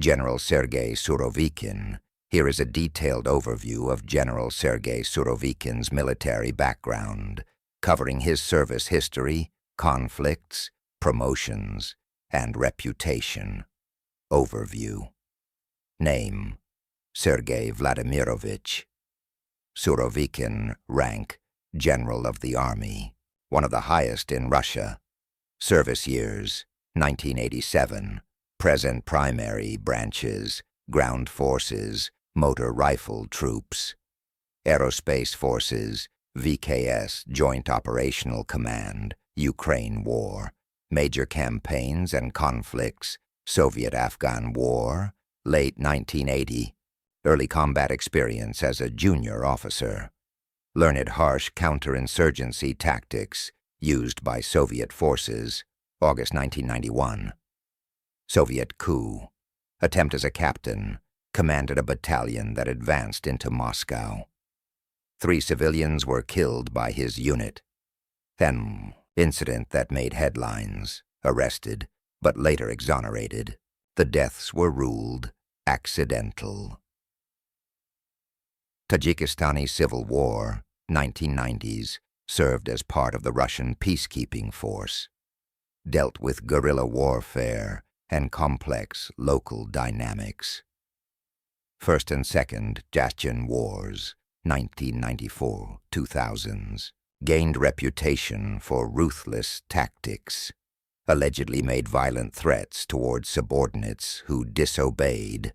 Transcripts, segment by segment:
General Sergey Surovikin. Here is a detailed overview of General Sergey Surovikin's military background, covering his service history, conflicts, promotions, and reputation. Overview. Name: Sergey Vladimirovich. Surovikin. Rank: General of the Army, one of the highest in Russia. Service years: 1987. Present primary branches: Ground Forces, Motor Rifle Troops. Aerospace Forces, VKS Joint Operational Command, Ukraine War. Major campaigns and conflicts: Soviet-Afghan War, late 1980. Early combat experience as a junior officer. Learned harsh counterinsurgency tactics used by Soviet forces, August 1991. Soviet coup. Attempt as a captain. Commanded a battalion that advanced into Moscow. 3 civilians were killed by his unit. Then, incident that made headlines. Arrested, but later exonerated. The deaths were ruled accidental. Tajikistani Civil War, 1990s, served as part of the Russian peacekeeping force. Dealt with guerrilla warfare and complex local dynamics. First and Second Chechen Wars, 1994-2000s, gained reputation for ruthless tactics. Allegedly made violent threats toward subordinates who disobeyed.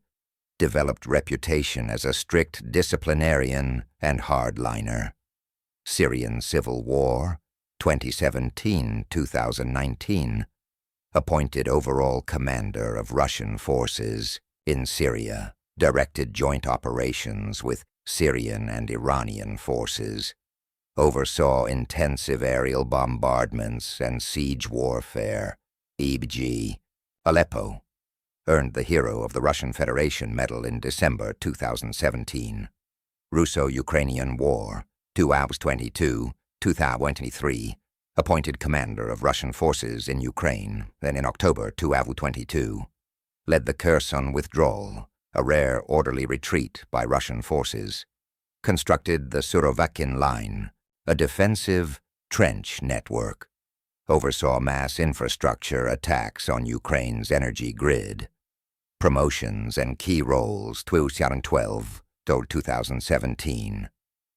Developed reputation as a strict disciplinarian and hardliner. Syrian Civil War, 2017-2019, appointed overall commander of Russian forces in Syria, directed joint operations with Syrian and Iranian forces, oversaw intensive aerial bombardments and siege warfare, e.g. Aleppo, earned the Hero of the Russian Federation Medal in December 2017. Russo-Ukrainian War, 2022-2023, appointed commander of Russian forces in Ukraine, then in October 2022, led the Kherson withdrawal, a rare orderly retreat by Russian forces, constructed the Surovikin Line, a defensive trench network, oversaw mass infrastructure attacks on Ukraine's energy grid, promotions and key roles 2012-2017,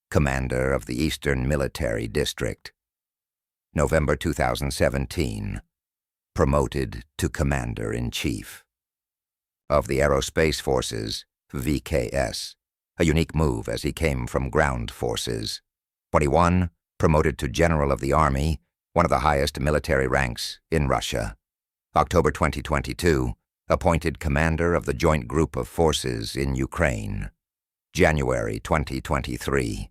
commander of the Eastern Military District. November 2017, promoted to Commander-in-Chief. Of the Aerospace Forces, VKS, a unique move as he came from ground forces. 21, promoted to General of the Army, one of the highest military ranks in Russia. October 2022, appointed commander of the Joint Group of Forces in Ukraine. January 2023,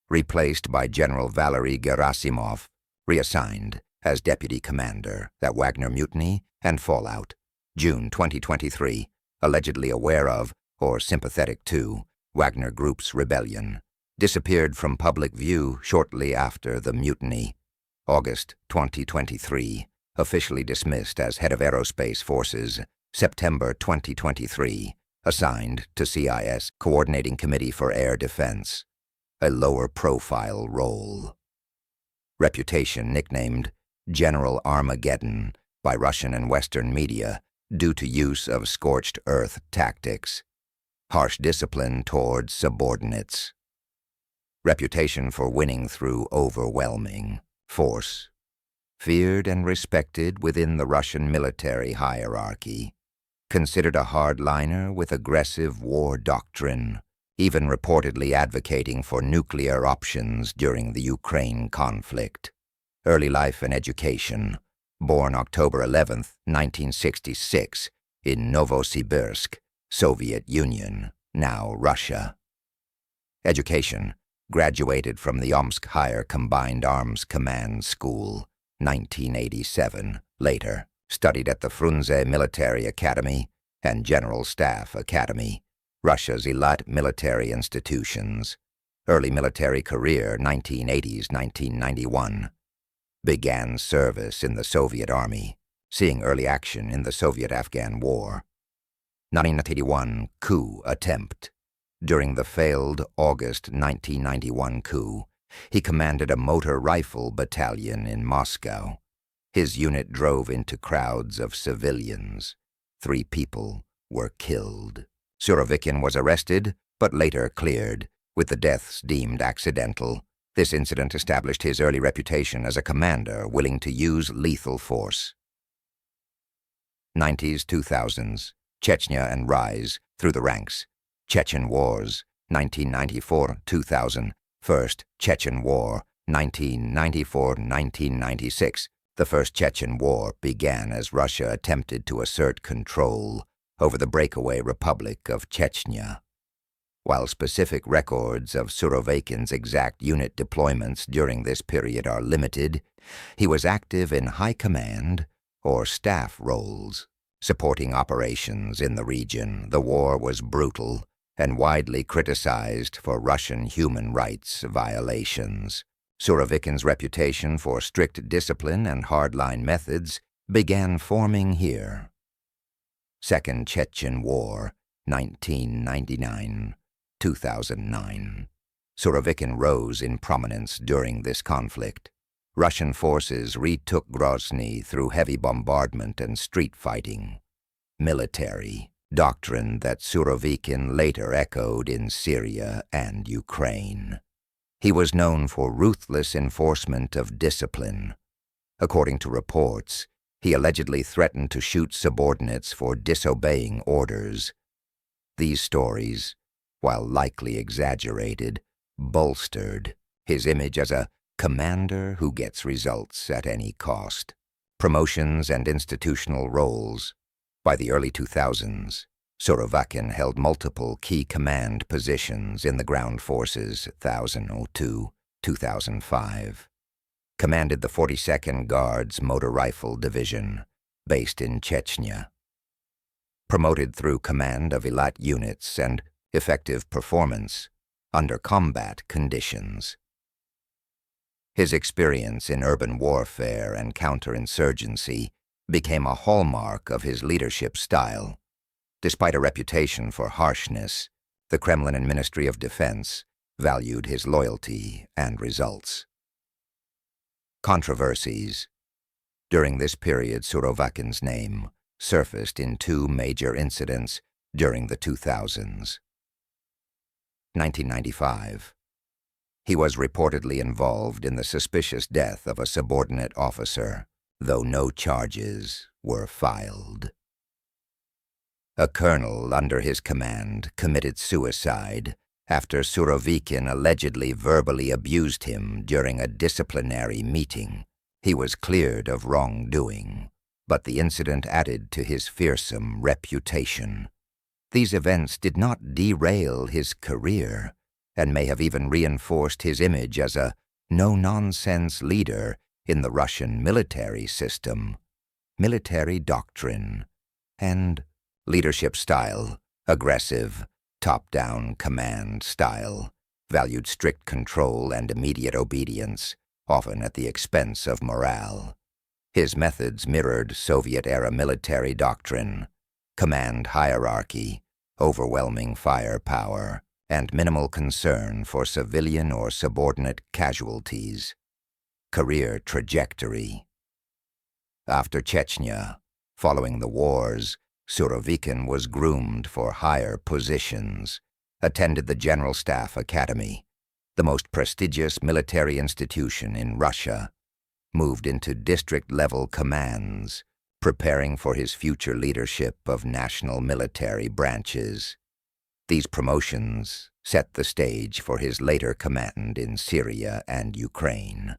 replaced by General Valery Gerasimov, reassigned as deputy commander at Wagner Mutiny and Fallout. June 2023, allegedly aware of, or sympathetic to, Wagner Group's rebellion. Disappeared from public view shortly after the mutiny. August 2023, officially dismissed as head of Aerospace Forces. September 2023, assigned to CIS Coordinating Committee for Air Defense, a lower-profile role. Reputation nicknamed General Armageddon by Russian and Western media due to use of scorched earth tactics. Harsh discipline towards subordinates. Reputation for winning through overwhelming force. Feared and respected within the Russian military hierarchy. Considered a hardliner with aggressive war doctrine, even reportedly advocating for nuclear options during the Ukraine conflict. Early life and education. Born October 11, 1966, in Novosibirsk, Soviet Union, now Russia. Education. Graduated from the Omsk Higher Combined Arms Command School, 1987. Later, studied at the Frunze Military Academy and General Staff Academy, Russia's elite military institutions. Early military career, 1980s-1991. Began service in the Soviet Army, seeing early action in the Soviet-Afghan War. 1981 coup attempt. During the failed August 1991 coup, he commanded a motor rifle battalion in Moscow. His unit drove into crowds of civilians. 3 people were killed. Surovikin was arrested, but later cleared, with the deaths deemed accidental. This incident established his early reputation as a commander willing to use lethal force. 90s, 2000s, Chechnya and rise through the ranks. Chechen Wars, 1994-2000, First Chechen War, 1994-1996. The First Chechen War began as Russia attempted to assert control over the breakaway Republic of Chechnya. While specific records of Surovikin's exact unit deployments during this period are limited, he was active in high command or staff roles, supporting operations in the region. The war was brutal and widely criticized for Russian human rights violations. Surovikin's reputation for strict discipline and hardline methods began forming here. Second Chechen War, 1999-2009. Surovikin rose in prominence during this conflict. Russian forces retook Grozny through heavy bombardment and street fighting. Military doctrine that Surovikin later echoed in Syria and Ukraine. He was known for ruthless enforcement of discipline. According to reports, he allegedly threatened to shoot subordinates for disobeying orders. These stories, while likely exaggerated, bolstered his image as a commander who gets results at any cost. Promotions and institutional roles. By the early 2000s, Surovikin held multiple key command positions in the ground forces 2002-2005. Commanded the 42nd Guards Motor Rifle Division, based in Chechnya. Promoted through command of elite units and effective performance under combat conditions. His experience in urban warfare and counterinsurgency became a hallmark of his leadership style. Despite a reputation for harshness, the Kremlin and Ministry of Defense valued his loyalty and results. Controversies. During this period, Surovikin's name surfaced in 2 major incidents during the 2000s. 1995. He was reportedly involved in the suspicious death of a subordinate officer, though no charges were filed. A colonel under his command committed suicide after Surovikin allegedly verbally abused him during a disciplinary meeting. He was cleared of wrongdoing, but the incident added to his fearsome reputation. These events did not derail his career, and may have even reinforced his image as a no-nonsense leader in the Russian military system, military doctrine, and leadership style, aggressive, top-down command style, valued strict control and immediate obedience, often at the expense of morale. His methods mirrored Soviet-era military doctrine, command hierarchy, overwhelming firepower, and minimal concern for civilian or subordinate casualties. Career trajectory. After Chechnya, following the wars, Surovikin was groomed for higher positions, attended the General Staff Academy, the most prestigious military institution in Russia, moved into district-level commands, preparing for his future leadership of national military branches. These promotions set the stage for his later command in Syria and Ukraine,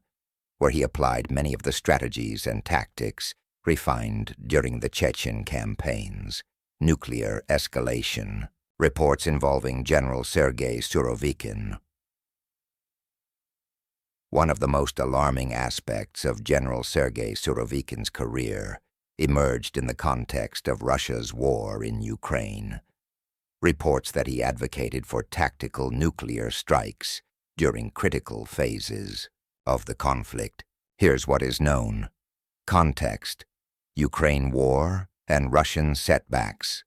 where he applied many of the strategies and tactics refined during the Chechen campaigns. Nuclear escalation. Reports involving General Sergey Surovikin. One of the most alarming aspects of General Sergey Surovikin's career emerged in the context of Russia's war in Ukraine. Reports that he advocated for tactical nuclear strikes during critical phases of the conflict. Here's what is known. Context: Ukraine war and Russian setbacks.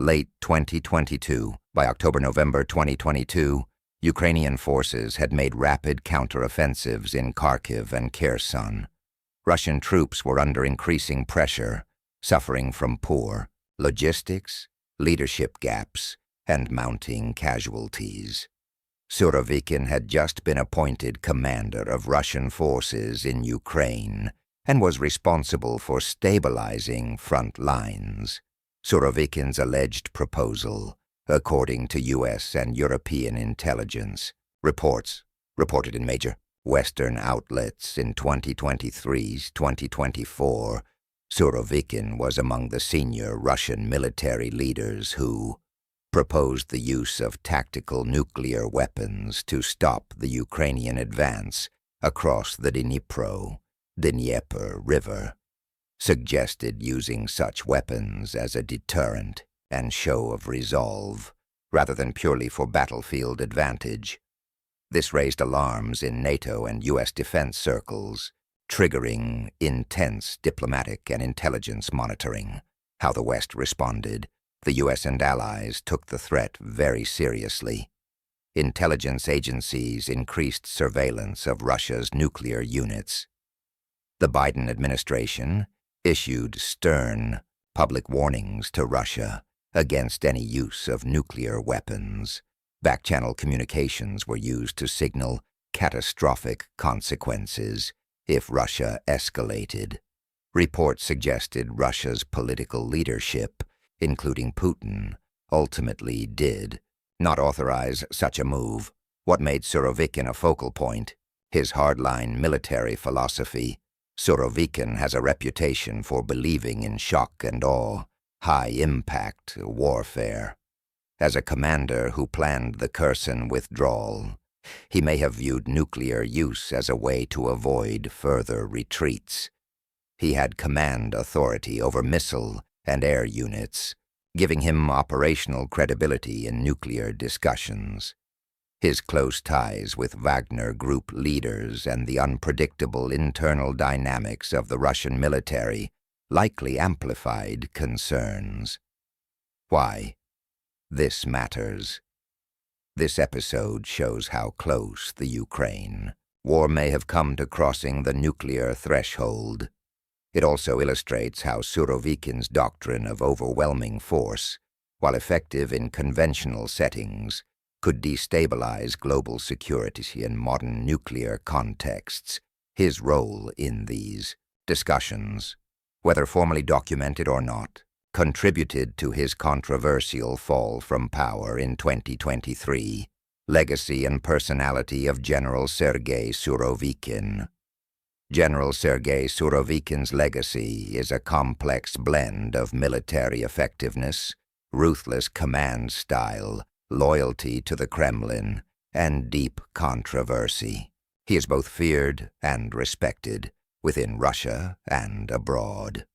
Late 2022, by October-November 2022, Ukrainian forces had made rapid counteroffensives in Kharkiv and Kherson. Russian troops were under increasing pressure, suffering from poor logistics, leadership gaps, and mounting casualties. Surovikin had just been appointed commander of Russian forces in Ukraine and was responsible for stabilizing front lines. Surovikin's alleged proposal, according to U.S. and European intelligence reports, reported in major Western outlets in 2023-2024, Surovikin was among the senior Russian military leaders who proposed the use of tactical nuclear weapons to stop the Ukrainian advance across the Dnieper River, suggested using such weapons as a deterrent and show of resolve, rather than purely for battlefield advantage. This raised alarms in NATO and U.S. defense circles, triggering intense diplomatic and intelligence monitoring. How the West responded. The U.S. and allies took the threat very seriously. Intelligence agencies increased surveillance of Russia's nuclear units. The Biden administration issued stern public warnings to Russia against any use of nuclear weapons. Back-channel communications were used to signal catastrophic consequences if Russia escalated. Reports suggested Russia's political leadership, including Putin, ultimately did not authorize such a move. What made Surovikin a focal point? His hardline military philosophy. Surovikin has a reputation for believing in shock and awe, high-impact warfare. As a commander who planned the Kherson withdrawal, he may have viewed nuclear use as a way to avoid further retreats. He had command authority over missile and air units, giving him operational credibility in nuclear discussions. His close ties with Wagner Group leaders and the unpredictable internal dynamics of the Russian military likely amplified concerns. Why? This matters. This episode shows how close the Ukraine war may have come to crossing the nuclear threshold. It also illustrates how Surovikin's doctrine of overwhelming force, while effective in conventional settings, could destabilize global security in modern nuclear contexts. His role in these discussions, whether formally documented or not, contributed to his controversial fall from power in 2023. Legacy and personality of General Sergey Surovikin. General Sergey Surovikin's legacy is a complex blend of military effectiveness, ruthless command style, loyalty to the Kremlin, and deep controversy. He is both feared and respected within Russia and abroad.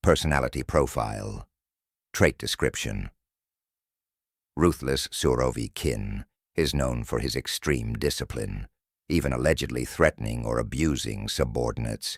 Personality profile. Trait description. Ruthless Surovikin is known for his extreme discipline, even allegedly threatening or abusing subordinates.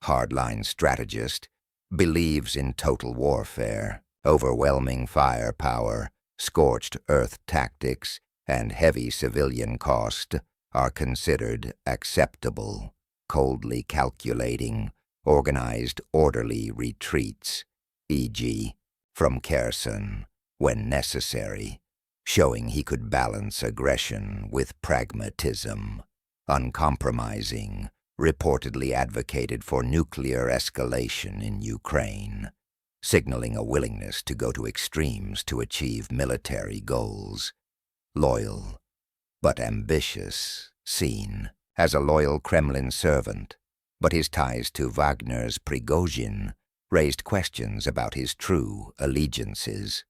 Hardline strategist, believes in total warfare, overwhelming firepower, scorched earth tactics, and heavy civilian cost are considered acceptable. Coldly calculating, organized orderly retreats, e.g., from Kherson, when necessary, showing he could balance aggression with pragmatism. Uncompromising, reportedly advocated for nuclear escalation in Ukraine, signaling a willingness to go to extremes to achieve military goals. Loyal, but ambitious, seen as a loyal Kremlin servant, but his ties to Wagner's Prigozhin raised questions about his true allegiances.